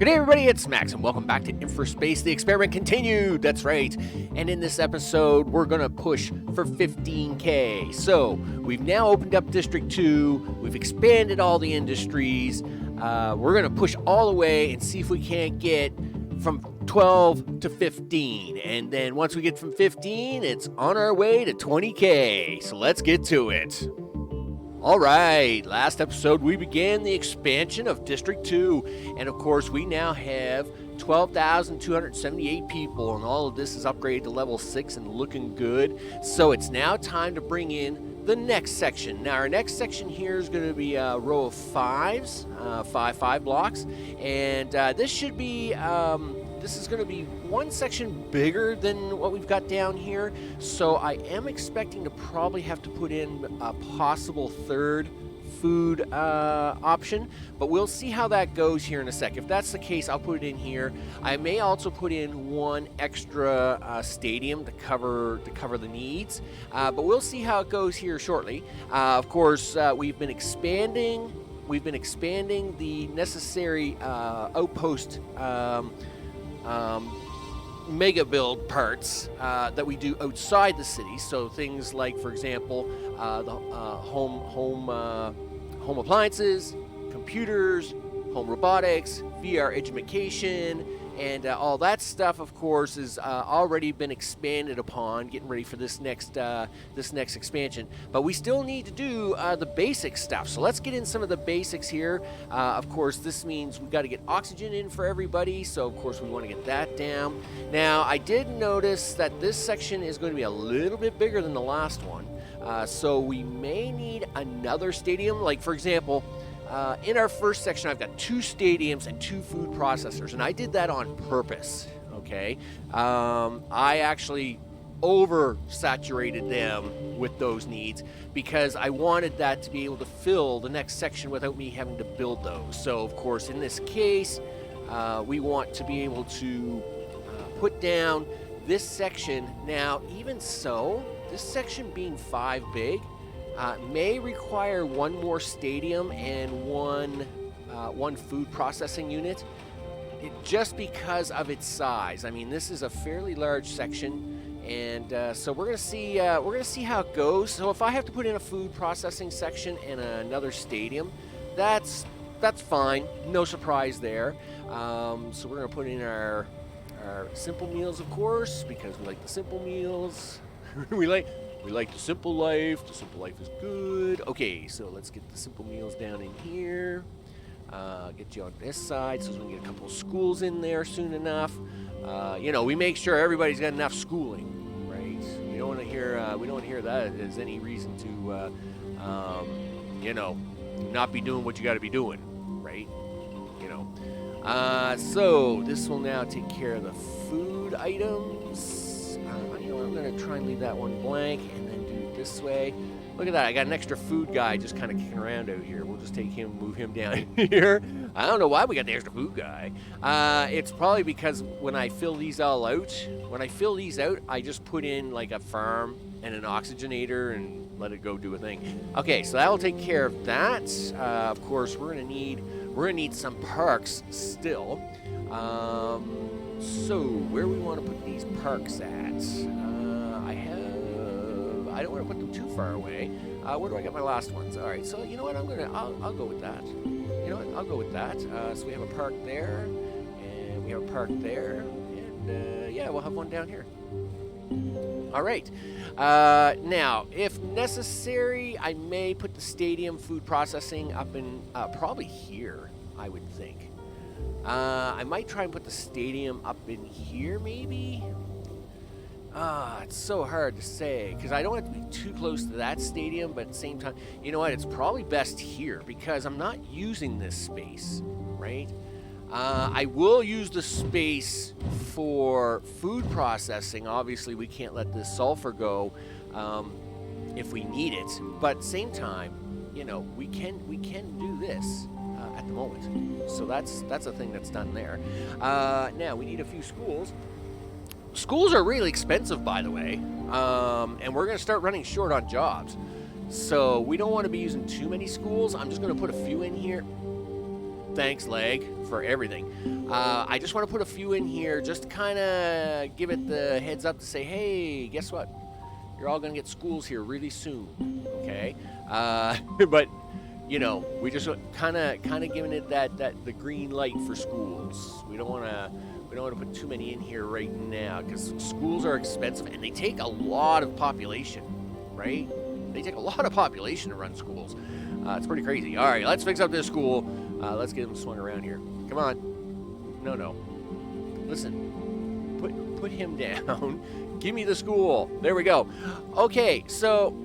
Good day, everybody, it's Max, and welcome back to InfraSpace. The experiment continued, that's right. And in this episode, we're going to push for 15K. So, we've now opened up District 2, we've expanded all the industries, we're going to push all the way and see if we can't get from 12 to 15. And then once we get from 15, it's on our way to 20K. So let's get to it. All right, last episode we began the expansion of District 2, and of course we now have 12,278 people, and all of this is upgraded to level 6 and looking good. So it's now time to bring in the next section. Now our next section here is going to be a row of fives, five blocks, and this should be... This is going to be one section bigger than what we've got down here, so I am expecting to probably have to put in a possible third food option, but we'll see how that goes here in a sec. If that's the case, I'll put it in here. I may also put in one extra stadium to cover the needs, but we'll see how it goes here shortly. Of course, we've been expanding the necessary outpost mega build parts that we do outside the city. So things like, for example, the home appliances, computers, home robotics, VR education, and all that stuff, of course, is already been expanded upon, getting ready for this next expansion. But we still need to do the basic stuff. So let's get in some of the basics here. Of course, this means we've got to get oxygen in for everybody. So, of course, we want to get that down. Now, I did notice that this section is going to be a little bit bigger than the last one. So we may need another stadium. Like, for example... in our first section, I've got 2 stadiums and 2 food processors, and I did that on purpose, okay? I actually oversaturated them with those needs because I wanted that to be able to fill the next section without me having to build those. So, of course, in this case, we want to be able to put down this section. Now, even so, this section being 5 big, may require one more stadium and one food processing unit, just because of its size. I mean, this is a fairly large section, and so we're gonna see how it goes. So if I have to put in a food processing section and another stadium, that's fine. No surprise there. So we're gonna put in our simple meals, of course, because we like the simple meals. We like the simple life. The simple life is good. Okay, so let's get the simple meals down in here. Get you on this side so we can get a couple of schools in there soon enough. We make sure everybody's got enough schooling, right? We don't want to hear that as any reason to, not be doing what you got to be doing, right? So this will now take care of the food items. I'm going to try and leave that one blank and then do it this way. Look at that. I got an extra food guy just kind of kicking around out here. We'll just take him, move him down here. I don't know why we got the extra food guy. It's probably because when I fill these all out, I just put in like a farm and an oxygenator and let it go do a thing. Okay, so that will take care of that. Of course, we're going to need some parks still. So where we want to put these parks at? I don't want to put them too far away. Where do I get my last ones? All right, so you know what? I'll go with that. You know what? I'll go with that. So we have a park there, and we have a park there, and yeah, we'll have one down here. All right. Now, if necessary, I may put the stadium food processing up in probably here, I would think. I might try and put the stadium up in here, maybe. It's so hard to say, because I don't have to be too close to that stadium, but at the same time, you know what, it's probably best here, because I'm not using this space, right? I will use the space for food processing. Obviously, we can't let this sulfur go if we need it, but at the same time, we can do this at the moment. So that's a thing that's done there. Now, we need a few schools. Schools are really expensive, by the way, and we're going to start running short on jobs. So we don't want to be using too many schools. I'm just going to put a few in here. thanks, leg, for everything. I just want to put a few in here just to kind of give it the heads up to say, hey, guess what? You're all going to get schools here really soon, okay? But, you know, we just kind of giving it the green light for schools. We don't want to put too many in here right now because schools are expensive and they take a lot of population, right? They take a lot of population to run schools. It's pretty crazy. All right, let's fix up this school. Let's get them swung around here. Come on. No. Listen. Put him down. Give me the school. There we go. Okay, so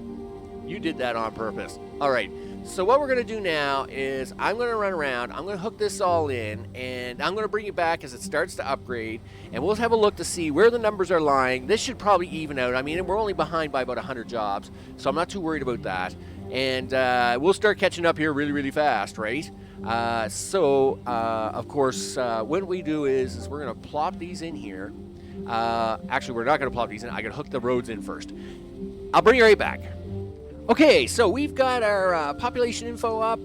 you did that on purpose. All right. So what we're going to do now is I'm going to run around. I'm going to hook this all in, and I'm going to bring it back as it starts to upgrade, and we'll have a look to see where the numbers are lying. This should probably even out. I mean, we're only behind by about 100 jobs, so I'm not too worried about that. And we'll start catching up here really, really fast, right? Of course, what we do is we're going to plop these in here. Actually, we're not going to plop these in. I got to hook the roads in first. I'll bring you right back. Okay, so we've got our population info up.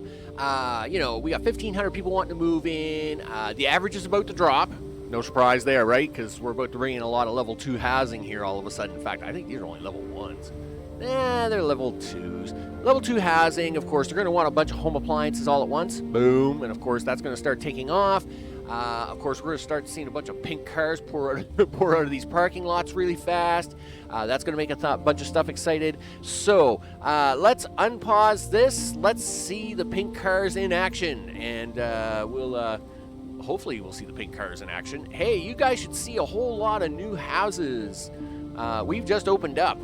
You know, we got 1,500 people wanting to move in. The average is about to drop. No surprise there, right? Because we're about to bring in a lot of level 2 housing here all of a sudden. In fact, I think these are only level 1s. They're level 2s. Level 2 housing, of course, they're going to want a bunch of home appliances all at once. Boom. And, of course, that's going to start taking off. Of course, we're going to start seeing a bunch of pink cars pour out of these parking lots really fast. That's going to make a bunch of stuff excited. So let's unpause this. Let's see the pink cars in action. And hopefully we'll see the pink cars in action. Hey, you guys should see a whole lot of new houses. We've just opened up.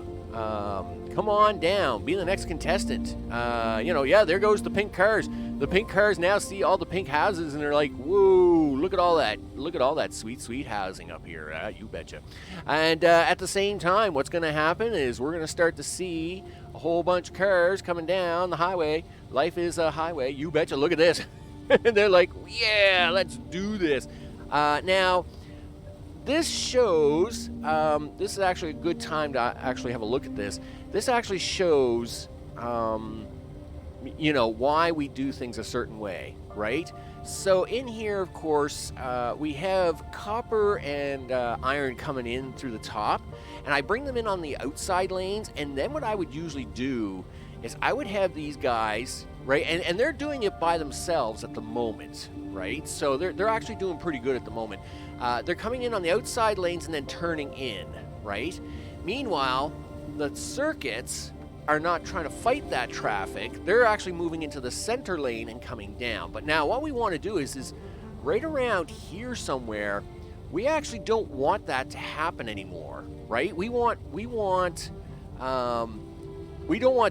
Come on down. Be the next contestant. Yeah, there goes the pink cars. The pink cars now see all the pink houses, and they're like, whoa, look at all that. Look at all that sweet, sweet housing up here. You betcha. And at the same time, what's going to happen is we're going to start to see a whole bunch of cars coming down the highway. Life is a highway. You betcha. Look at this. And they're like, yeah, let's do this. Now, this shows, this is actually a good time to actually have a look at this. This actually shows, why we do things a certain way, right? So in here, of course, we have copper and iron coming in through the top, and I bring them in on the outside lanes, and then what I would usually do is I would have these guys, right, and they're doing it by themselves at the moment, right? So they're actually doing pretty good at the moment. They're coming in on the outside lanes and then turning in, right? Meanwhile, the circuits are not trying to fight that traffic. They're actually moving into the center lane and coming down. But now what we want to do is right around here somewhere, we actually don't want that to happen anymore, right? We don't want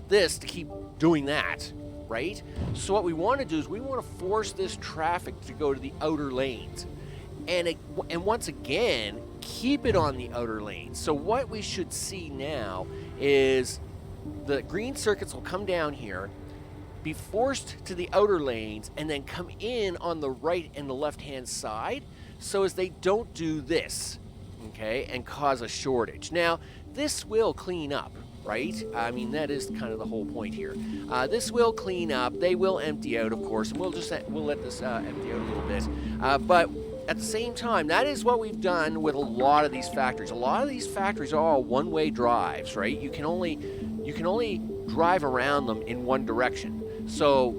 this to keep doing that, right? So what we want to do is we want to force this traffic to go to the outer lanes. And once again, keep it on the outer lanes. So what we should see now is the green circuits will come down here, be forced to the outer lanes, and then come in on the right and the left-hand side so as they don't do this, okay, and cause a shortage. Now, this will clean up, right? I mean, that is kind of the whole point here. This will clean up. They will empty out, of course, and we'll let this empty out a little bit. But at the same time, that is what we've done with a lot of these factories. A lot of these factories are all one-way drives, right? You can only drive around them in one direction. So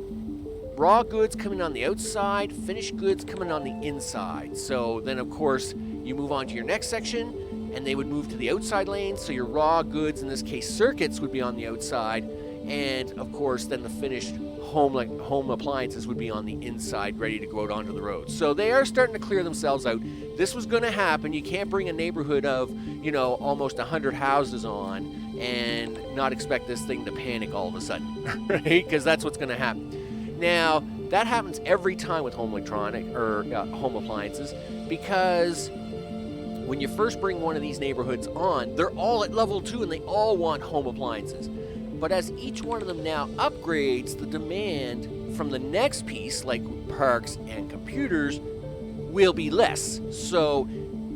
raw goods coming on the outside, finished goods coming on the inside. So then, of course, you move on to your next section, and they would move to the outside lane. So your raw goods, in this case circuits, would be on the outside. And, of course, then the finished home appliances would be on the inside, ready to go out onto the road. So they are starting to clear themselves out. This was going to happen. You can't bring a neighborhood of, almost 100 houses on and not expect this thing to panic all of a sudden, right? Because that's what's going to happen. Now, that happens every time with home home appliances, because when you first bring one of these neighborhoods on, they're all at level 2 and they all want home appliances. But as each one of them now upgrades, the demand from the next piece, like parks and computers, will be less. So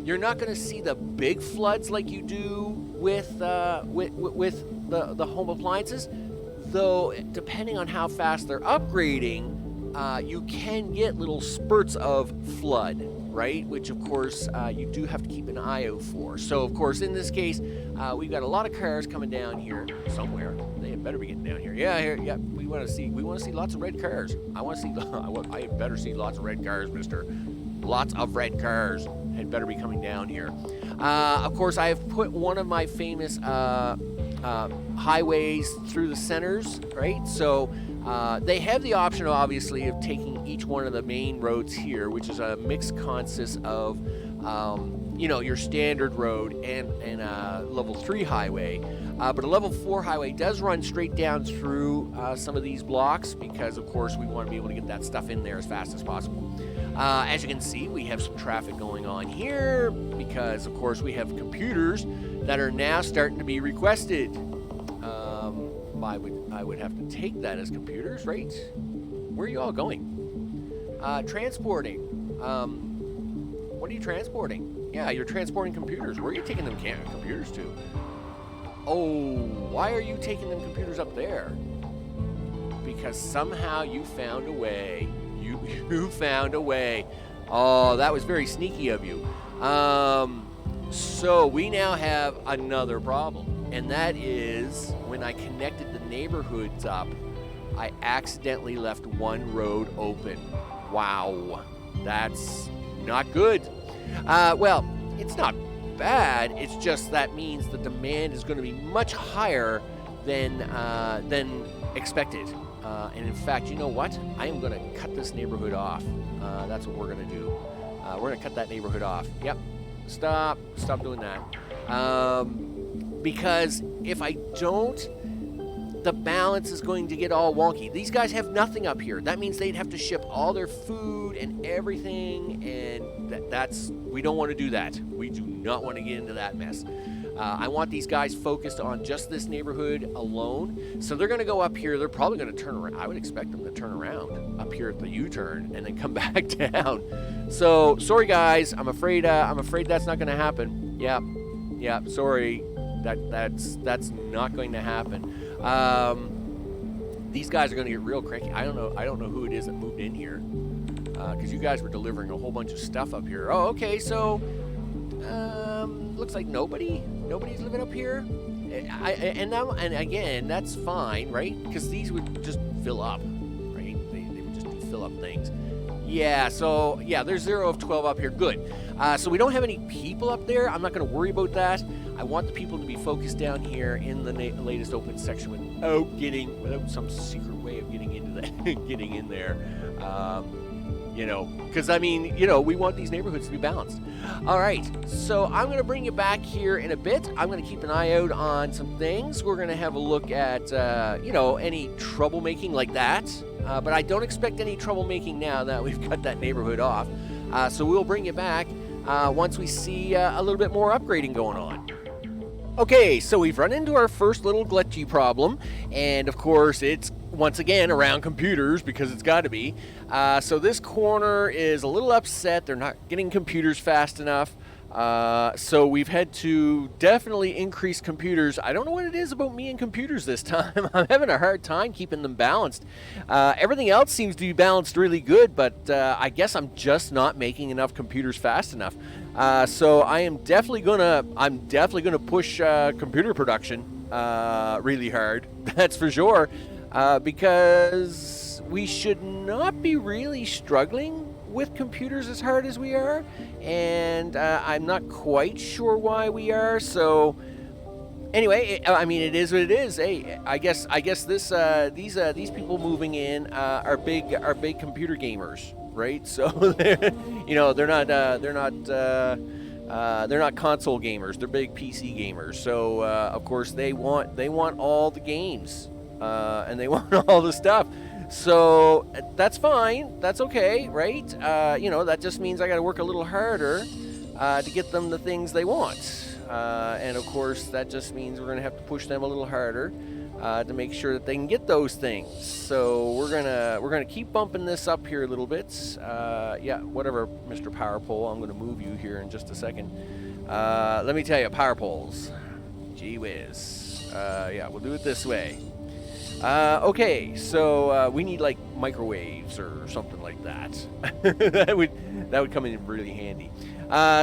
you're not going to see the big floods like you do with the home appliances, though depending on how fast they're upgrading, you can get little spurts of flood, right? Which, of course, you do have to keep an eye out for. So, of course, in this case, we've got a lot of cars coming down here somewhere. They had better be getting down here. Yeah, here. Yeah, we want to see lots of red cars. I want to see. I had better see lots of red cars, Mister. Lots of red cars had better be coming down here. Of course, I have put one of my famous highways through the centers, right? So they have the option, obviously, of taking each one of the main roads here, which is a mixed consist of, your standard road and a level 3 highway. But a level 4 highway does run straight down through some of these blocks because, of course, we want to be able to get that stuff in there as fast as possible. As you can see, we have some traffic going on here because, of course, we have computers that are now starting to be requested. I would have to take that as computers, right? Where are you all going? Transporting. What are you transporting? Yeah, you're transporting computers. Where are you taking them computers to? Oh, why are you taking them computers up there? Because somehow you found a way. You found a way. Oh, that was very sneaky of you. So we now have another problem, and that is when I connected the neighborhoods up, I accidentally left one road open. Wow, that's not good. Well, it's not bad. It's just that means the demand is going to be much higher than expected. And in fact, you know what? I am going to cut this neighborhood off. That's what we're going to do. We're going to cut that neighborhood off. Yep. Stop doing that. Because if I don't, the balance is going to get all wonky. These guys have nothing up here. That means they'd have to ship all their food and everything, and that's we don't want to do that. We do not want to get into that mess. I want these guys focused on just this neighborhood alone. So they're going to go up here. They're probably going to turn around. I would expect them to turn around up here at the U-turn and then come back down. So sorry, guys. I'm afraid that's not going to happen. Yeah. Sorry. That's not going to happen. These guys are going to get real cranky. I don't know who it is that moved in here because you guys were delivering a whole bunch of stuff up here. Oh, okay. So looks like nobody's living up here. And again, that's fine, right? Because these would just fill up, right? They would just fill up things. Yeah. So yeah, there's 0 of 12 up here. Good. So we don't have any people up there. I'm not going to worry about that. I want the people to be focused down here in the latest open section without some secret way of getting into that, getting in there. Because we want these neighborhoods to be balanced. All right, so I'm going to bring you back here in a bit. I'm going to keep an eye out on some things. We're going to have a look at, any troublemaking like that. But I don't expect any troublemaking now that we've cut that neighborhood off. So we'll bring you back once we see a little bit more upgrading going on. Okay, so we've run into our first little glitchy problem, and of course it's once again around computers because it's got to be. So this corner is a little upset. They're not getting computers fast enough. So we've had to definitely increase computers. I don't know what it is about me and computers this time. I'm having a hard time keeping them balanced. Everything else seems to be balanced really good, but I guess I'm just not making enough computers fast enough. So I'm definitely gonna push computer production really hard. That's for sure, because we should not be really struggling with computers as hard as we are, and I'm not quite sure why we are. So anyway, it is what it is. Hey, I guess these people moving in are big computer gamers, right? So they're not console gamers. They're big PC gamers. So of course they want all the games and they want all the stuff. So that's fine. That's okay, right? That just means I got to work a little harder to get them the things they want. And of course, that just means we're going to have to push them a little harder to make sure that they can get those things. So we're gonna keep bumping this up here a little bit. Whatever, Mr. Power Pole. I'm going to move you here in just a second. Let me tell you, power poles. Gee whiz. We'll do it this way. Okay, so we need like microwaves or something like that. that would come in really handy.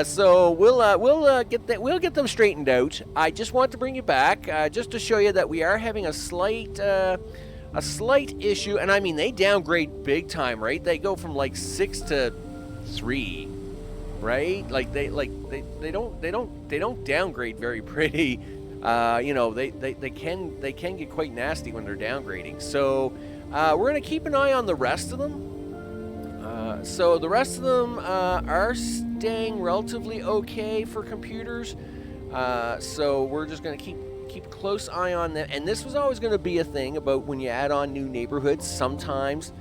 So we'll get them straightened out. I just want to bring you back just to show you that we are having a slight issue, and I mean they downgrade big time, right? They go from like 6 to 3, right? Like they don't downgrade very pretty. You know, they can get quite nasty when they're downgrading. So we're gonna keep an eye on the rest of them. So the rest of them are staying relatively okay for computers. So we're just gonna keep a close eye on them. And this was always going to be a thing about when you add on new neighborhoods. Sometimes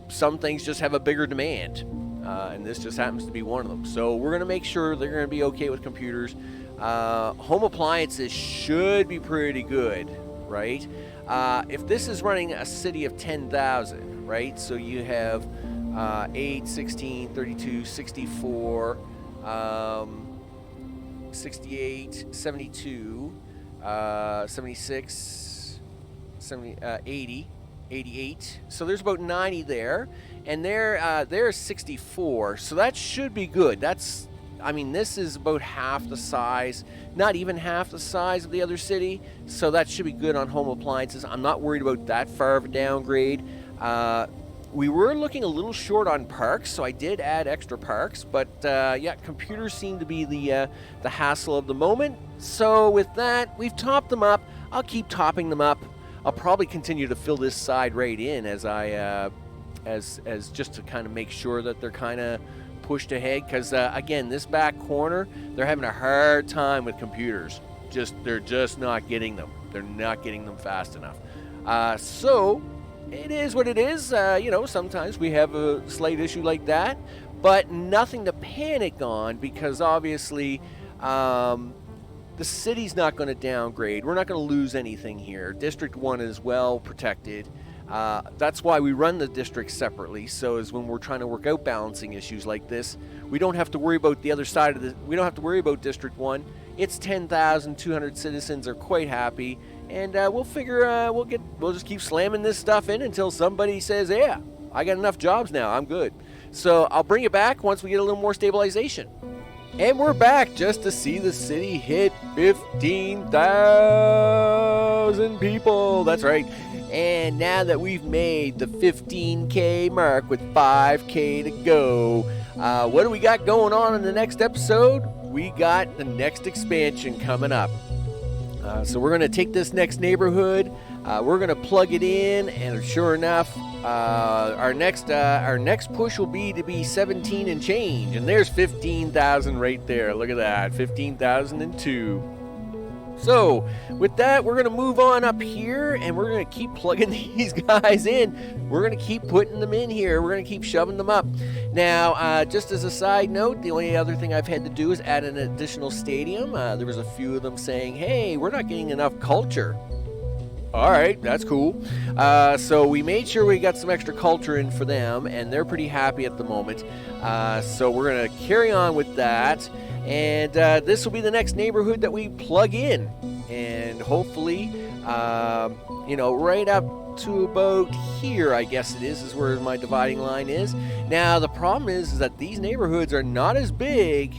some things just have a bigger demand, and this just happens to be one of them. So we're going to make sure they're going to be okay with computers. Home appliances should be pretty good, right? If this is running a city of 10,000, right? So you have 8, 16, 32, 64, 68, 72, 76, 70, 80, 88. So there's about 90 there, and there's 64. So that should be good. I mean, this is about half the size, not even half the size of the other city. So that should be good on home appliances. I'm not worried about that far of a downgrade. We were looking a little short on parks, so I did add extra parks, but yeah, computers seem to be the hassle of the moment. So with that, we've topped them up. I'll keep topping them up. I'll probably continue to fill this side right in as I as just to kind of make sure that they're kind of pushed ahead, because again, this back corner, they're having a hard time with computers. They're just not getting them. They're not getting them fast enough. So it is what it is. You know, sometimes we have a slight issue like that, but nothing to panic on, because obviously the city's not going to downgrade. We're not going to lose anything here. District 1 is well protected. That's why we run the districts separately. So as when we're trying to work out balancing issues like this, we don't have to worry about the other side of we don't have to worry about District 1. It's 10,200 citizens are quite happy. And we'll figure, we'll just keep slamming this stuff in until somebody says, yeah, I got enough jobs now, I'm good. So I'll bring it back once we get a little more stabilization. And we're back just to see the city hit 15,000 people. That's right. And now that we've made the 15K mark with 5K to go, what do we got going on in the next episode? We got the next expansion coming up. So we're going to take this next neighborhood, we're going to plug it in, and sure enough, our next push will be to be 17 and change, and there's 15,000 right there. Look at that, 15,002. So with that, we're going to move on up here, and we're going to keep plugging these guys in. We're going to keep putting them in here. We're going to keep shoving them up. Now, just as a side note, the only other thing I've had to do is add an additional stadium. There was a few of them saying, hey, we're not getting enough culture. All right, that's cool. So we made sure we got some extra culture in for them, and they're pretty happy at the moment. So we're going to carry on with that. And this will be the next neighborhood that we plug in. And hopefully, you know, right up to about here, I guess it is where my dividing line is. Now, the problem is that these neighborhoods are not as big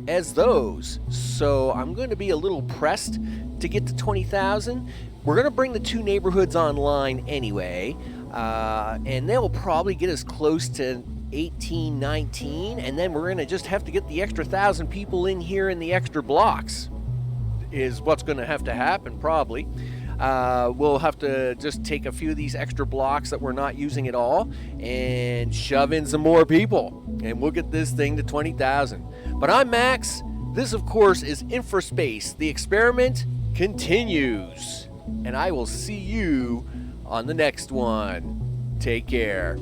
as those. So I'm going to be a little pressed to get to 20,000. We're going to bring the two neighborhoods online anyway. And they will probably get us close to 18, 19, and then we're going to just have to get the extra 1,000 people in here in the extra blocks is what's going to have to happen probably. We'll have to just take a few of these extra blocks that we're not using at all and shove in some more people, and we'll get this thing to 20,000. But I'm Max. This, of course, is InfraSpace. The experiment continues, and I will see you on the next one. Take care.